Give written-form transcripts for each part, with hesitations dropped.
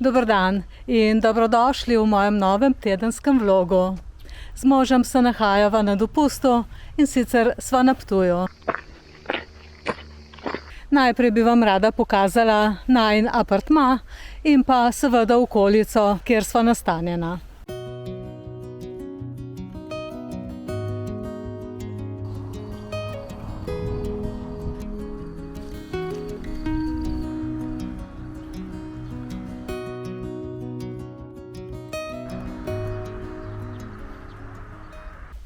Dober dan in dobrodošli v mojem novem tedenskem vlogu. Z možem se nahajava na dopustu in sicer sva na Ptuju. Najprej bi vam rada pokazala najin apartma in pa seveda okolico, kjer sva nastanjena.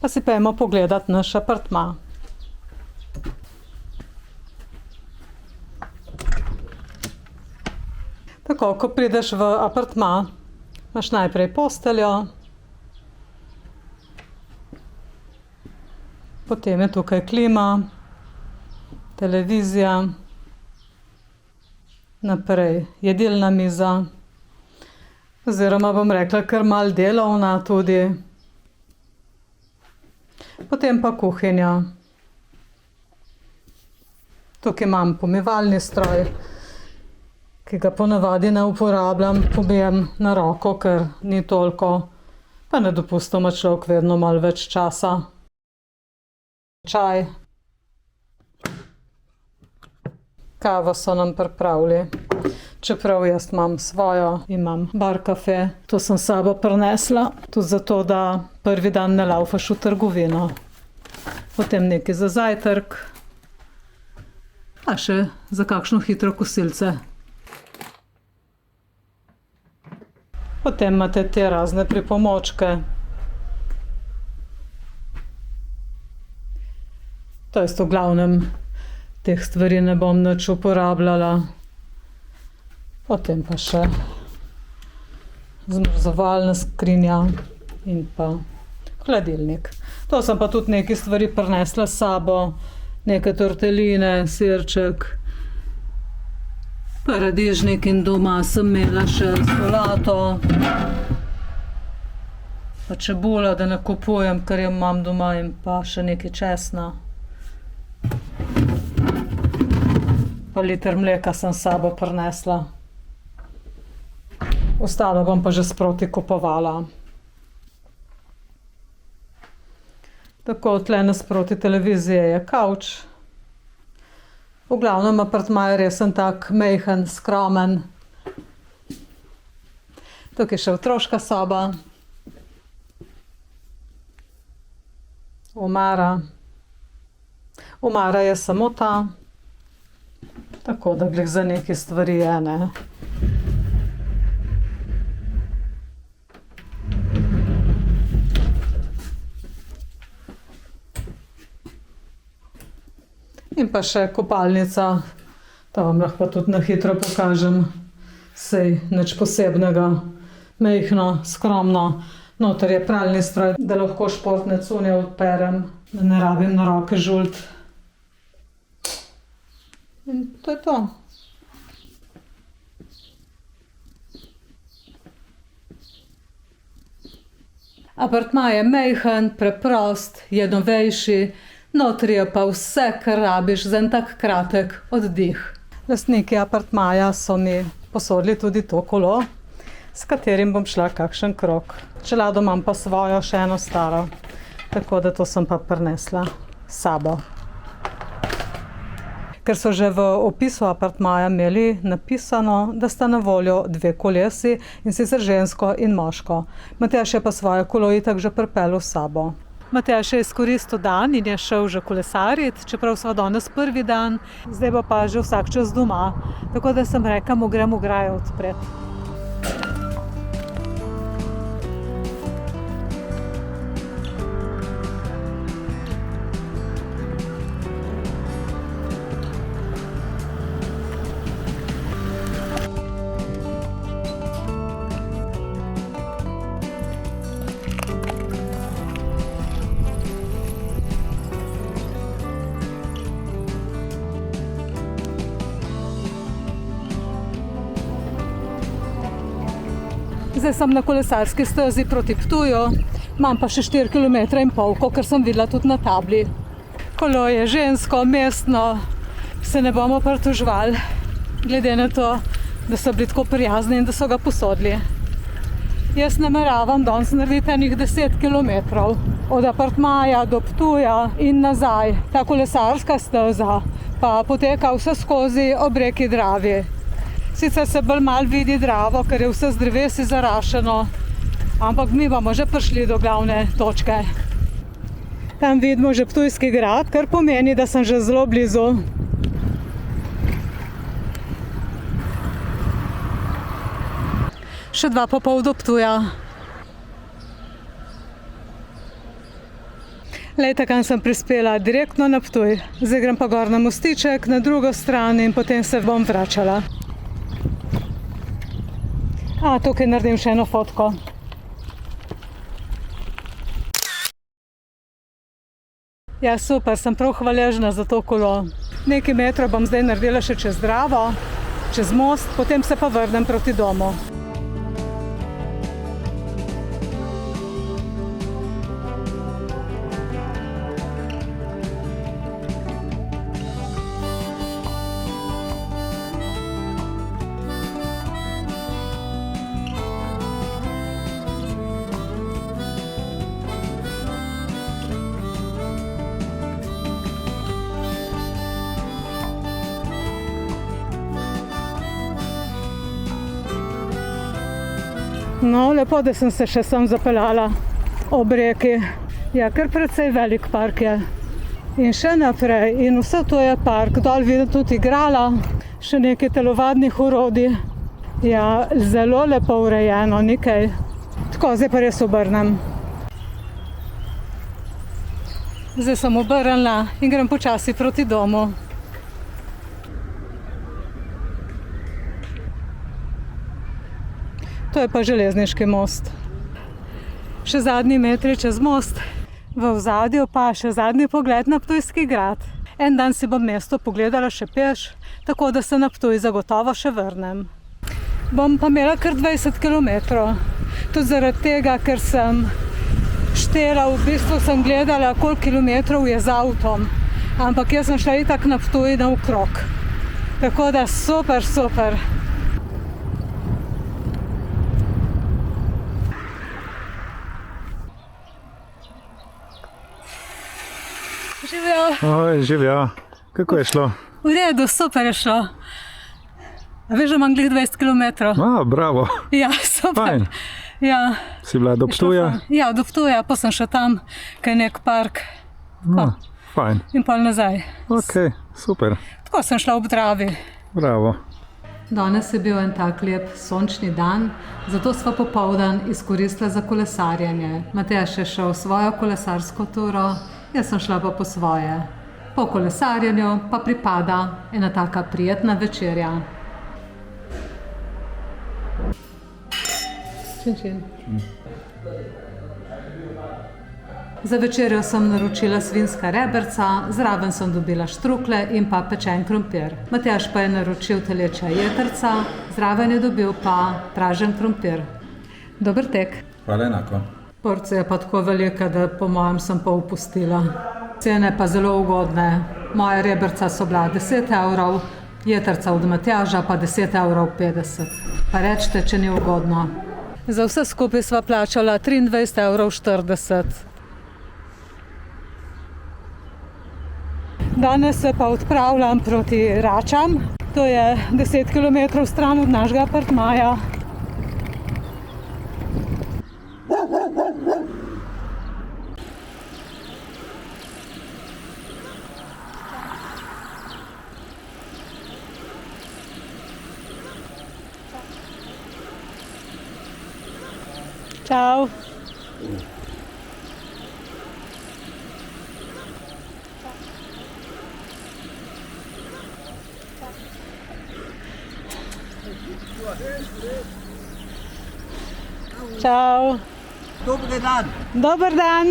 Pa si pojmo pogledati naš apartma. Tako, ko prideš v apartma, imaš najprej posteljo, potem je tukaj klima, televizija, naprej jedilna miza, oziroma bom rekla kar malo delovna tudi. Potem pa kuhinja. Tukaj imam pomivalni stroj, ki ga ponavadi ne uporabljam, pomijem na roko, ker ni toliko, pa na dopustu ima človek vedno malo več časa. Čaj. Kavo so nam pripravili. Čeprav jaz imam svojo, imam bar kafe. To sem s sabo prinesla, tudi zato, da prvi dan ne laufaš v trgovino. Potem nekaj za zajtrk, pa še za kakšno hitro kosilce. Potem imate te razne pripomočke. To jest v glavnem teh stvari ne bom nič uporabljala. Potem pa še zmrzovalna skrinja in pa hladilnik. To sem pa tudi nekaj stvari prinesla s sabo, neke torteline, sirček, paradižnik in doma sem imela še solato, pa čebulo, da ne kupujem, ker jo imam doma, in pa še nekaj česna. Pa liter mleka sem s sabo prinesla. Ostalo bom pa že sproti kupovala. Tako, tle nasproti televizije je kavč. V glavnem apartma je resen tak majhen, skromen. Tukaj je še otroška soba. Omara. Omara je samo ta. Tako, da glih za neke stvari je, ne. In pa še kopalnica, to vam lahko tudi na hitro pokažem. Sej nič posebnega, majhno, skromno. Noter je pralni stroj, da lahko športne cunje odperem, da ne rabim na roke žult. In to je to. Apartma je majhen, preprost, je novejši. Notri je pa vse, kar rabiš za en tak kratek oddih. Lastniki apartmaja so mi posodili tudi to kolo, s katerim bom šla kakšen krog. Čelado imam pa svojo, še eno staro, tako da to sem pa prinesla s sabo. Ker so že v opisu apartmaja imeli napisano, da sta na voljo 2 kolesi, in sicer žensko in moško. Matjaž je pa svoje kolo itak že pripeljal s sabo. Matjaž je izkoristil dan in je šel že kolesariti, čeprav sva danes prvi dan, zdaj bo pa že vsak čas doma, tako da sem rekla, mu grem ograjo odpreti. Zdaj sem na kolesarski stezi proti Ptuju, imam pa še 4,5 km, kakor sem videla tudi na tabli. Kolo je žensko, mestno, se ne bomo pritoževali, glede na to, da so bili tako prijazni in da so ga posodili. Jaz nameravam danes narediti enih 10 kilometrov. Od apartmaja do Ptuja in nazaj. Ta kolesarska steza pa poteka vse skozi ob reki Dravi. Sicer se bolj malo vidi Dravo, ker je vse z drevesi zarašeno, ampak mi bomo že prišli do glavne točke. Tam vidimo že Ptujski grad, kar pomeni, da sem že zelo blizu. Še 2,5 do Ptuja. Lejte, kam sem prispela direktno na Ptuj. Zdaj grem pa gor na mostiček, na drugo stran in potem se bom vračala. Tukaj naredim še eno fotko. Ja, super, sem prav hvaležna za to kolo. Nekaj metrov bom zdaj naredila še čez Dravo, čez most, potem se pa vrnem proti domu. No, lepo, da sem se še sem zapeljala ob reki. Ja, kar precej velik park je. In še naprej. In vse to je park. Dol vidim tudi igrala, še nekaj telovadnih orodij. Ja, zelo lepo urejeno, nekaj. Tako, zdaj pa res obrnem. Zdaj sem obrnila in grem počasi proti domu. To je pa železniški most. Še zadnji metri čez most, v ozadju pa še zadnji pogled na Ptujski grad. En dan si bom mesto pogledala še peš, tako da se na Ptuj zagotovo še vrnem. Bom pa imela kar 20 kilometrov. Tudi zaradi tega, ker sem štela, v bistvu sem gledala, koliko kilometrov je z avtom. Ampak jaz sem šla itak na Ptuj naokrog. Tako da super, super. Živijo. Oj, živijo. Kako je šlo? V redu, super je šlo. A veš, da imam glih 20 kilometrov. Bravo. Ja, super. Fajn. Ja. Si bila do Ptuja? Ja, do Ptuja, pa sem še tam, kaj nek park. Fajn. In pol nazaj. Ok, super. Tako sem šla ob Dravi. Bravo. Danes je bil en tak lep sončni dan, zato sva popoldan izkoristila za kolesarjenje. Matjaž je šel svojo kolesarsko turo, jaz sem šla pa po svoje. Po kolesarjenju pa pripada ena taka prijetna večerja. Čin. Za večerjo sem naročila svinjska reberca, zraven sem dobila štrukle in pa pečen krompir. Matjaž pa je naročil telečja jetrca, zraven je dobil pa pražen krompir. Dober tek. Hvala enako. Porcija je pa tako velika, da po mojem sem pa upustila. Cene pa zelo ugodne. Moja reberca so bila 10 evrov, jetrca od Matjaža pa 10,50 evrov. Pa rečete, če ni ugodno. Za vse skupaj sva plačala 23,40 evrov. Danes se pa odpravljam proti Račam. To je 10 kilometrov stran od našega apartmaja. Čau. Čau. Dober dan. Dober dan.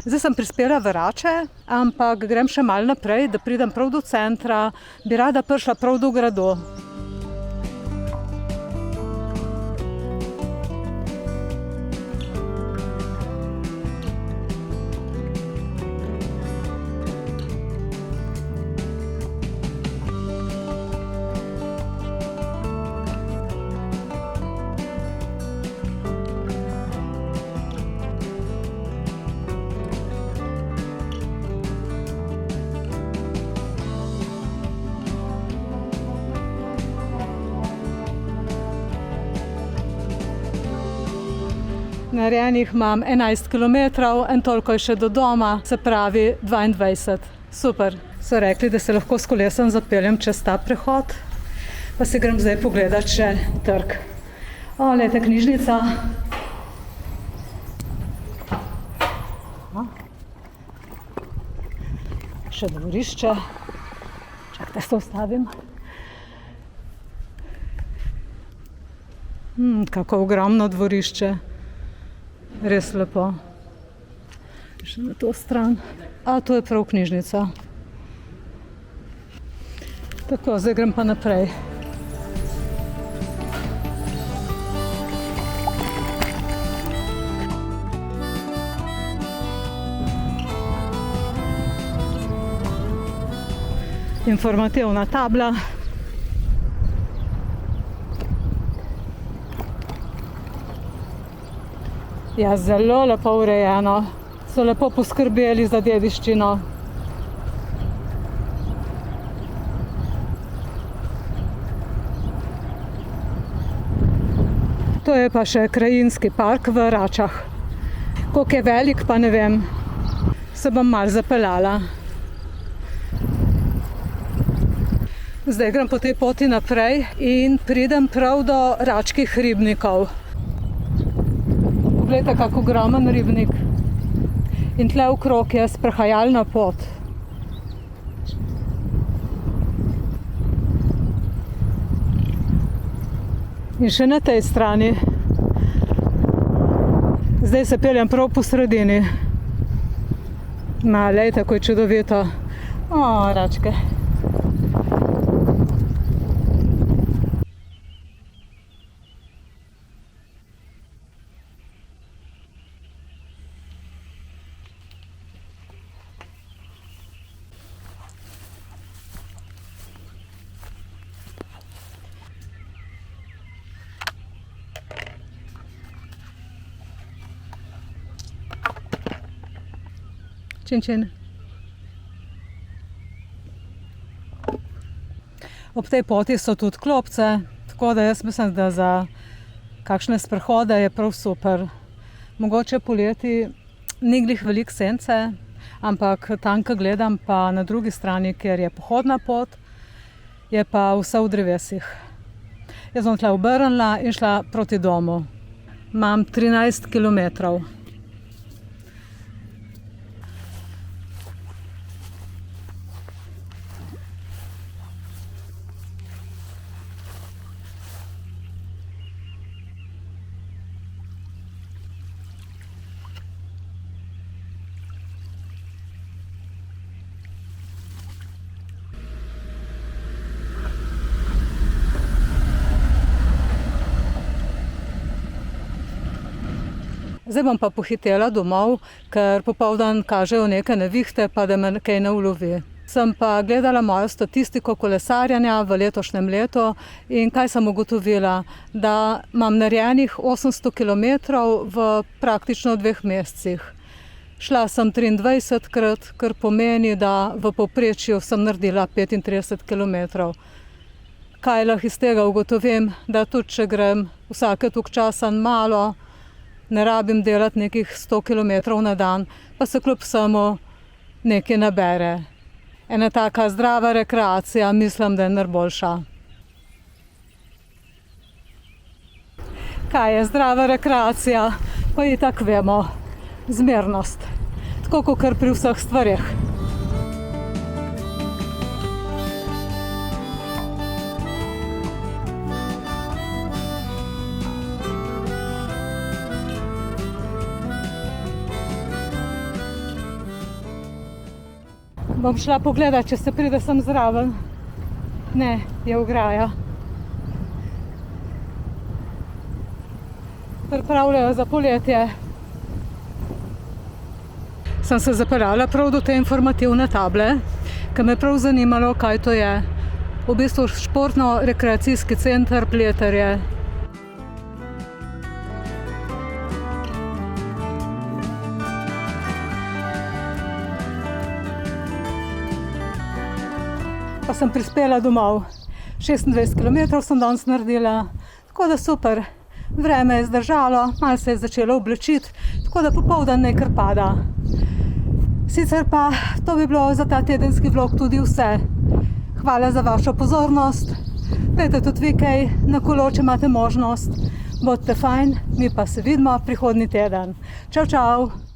Zdaj sem prispela v Rače, ampak grem še malo naprej, da pridem prav do centra, bi rada prišla prav do gradu. Narejenih imam 11 km, en toliko je še do doma, se pravi 22. Super. So rekli, da se lahko s kolesom zapeljem čez ta prehod, pa se grem zdaj pogledat še trg. O, lejte, knjižnica. Še dvorišče. Čakajte, se ustavim. Kako ogromno dvorišče. Res lepo. Še na to stran. A, to je prav knjižnica. Tako, zdaj grem pa naprej. Informativna tabla. Ja, zelo lepo urejeno. So lepo poskrbeli za dediščino. To je pa še krajinski park v Račah. Koliko je velik, pa ne vem. Se bom malo zapeljala. Zdaj grem po tej poti naprej in pridem prav do račkih ribnikov. Poglejte, kak ogromen ribnik. In tle okrog je sprehajalna pot. In še na tej strani. Zdaj se peljem prav po sredini. Ma, lejte, kako je čudovito. O, račke. Čin. Ob tej poti so tudi klopce, tako da jaz mislim, da za kakšne sprehode je prav super. Mogoče poleti ni glih veliko sence, ampak tam, ko gledam pa na drugi strani, kjer je pohodna pot, je pa vse v drevesih. Jaz bom tle obrnila in šla proti domu. Imam 13 kilometrov. Zdaj bom pa pohitela domov, ker popoldan kažejo neke nevihte, pa da me kaj ne ulovi. Sem pa gledala mojo statistiko kolesarjenja v letošnjem letu in kaj sem ugotovila, da imam narejenih 800 kilometrov v praktično 2 mesecih. Šla sem 23krat, kar pomeni, da v povprečju sem naredila 35 kilometrov. Kaj lahko iz tega ugotovim, da tudi če grem vsake toliko časa malo, ne rabim delati nekih 100 kilometrov na dan, pa se kljub vsemu nekaj nabere. Ena taka zdrava rekreacija, mislim, da je najboljša. Kaj je zdrava rekreacija? Pa itak vemo, zmernost. Tako kot pri vseh stvareh. Bom šla pogledat, če se pride sem zraven. Ne, je ograja. Pripravljajo za poletje. Sem se zapeljala prav do te informativne table, ker me je prav zanimalo, kaj to je. V bistvu športno-rekreacijski center Pleterje. Pa sem prispela domov. 26 kilometrov sem danes naredila, tako da super. Vreme je zdržalo, malo se je začelo oblačiti, tako da popoldan nekaj pada. Sicer pa to bi bilo za ta tedenski vlog tudi vse. Hvala za vašo pozornost. Dajte tudi vi kaj na kolo, če imate možnost. Bodite fajn, mi pa se vidimo prihodnji teden. Čau, čau!